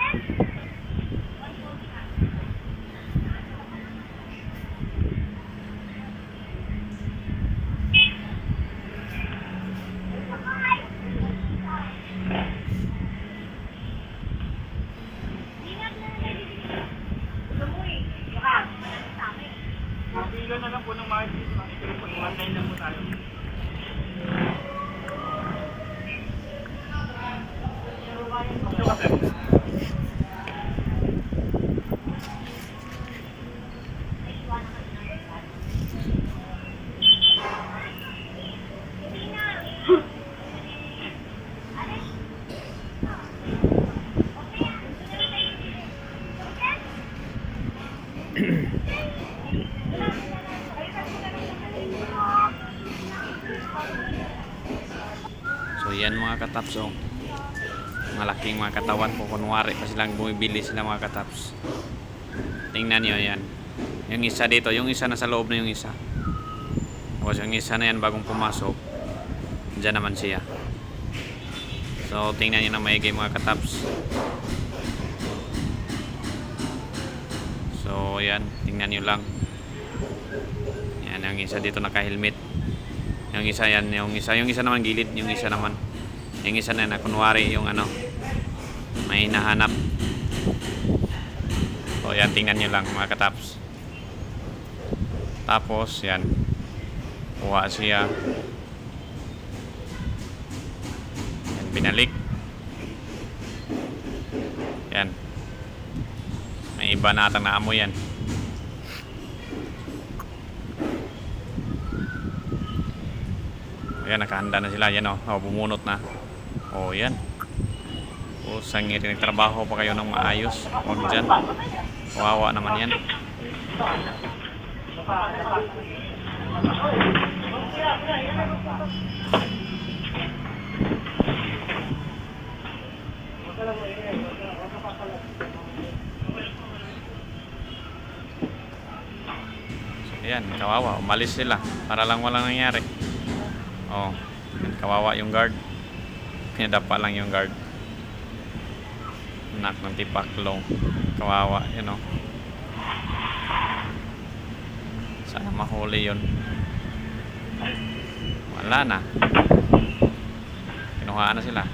Pila na lang po ng margin. Mag-online lang po tayo. So yan mga kataps, oh. Malaking mga katawan po, kunwari pa silang bumibili sila mga kataps. Tingnan nyo yan. Yung isa dito, yung isa nasa loob na yung isa. Tapos yung isa na yan bagong pumasok. Diyan naman siya. So tingnan nyo na maigi mga kataps. So yan, tingnan nyo lang. Yan, yung isa dito naka-helmet. Yung isa yan, yung isa naman gilid, yung isa naman. Yung isa na kunwari yung ano, may hinahanap. So yan, tingnan nyo lang mga kataps. Tapos yan, kuha siya. Yan, binalik. Yan, may iba na atang naamoy yan. Ayan, nakahanda na sila. Yan o, bumunot na. O, yan. O, sangit. Nagtrabaho pa kayo ng maayos. Huwag dyan. Kawawa naman yan. So, ayan, kawawa. Umalis sila. Para lang walang nangyari. Oh, kawawa yung guard. Pinadapa lang yung guard. Anak ng tipaklong. Kawawa, yun oh. Sana mahuli yun. Wala na. Kinuhaan na sila.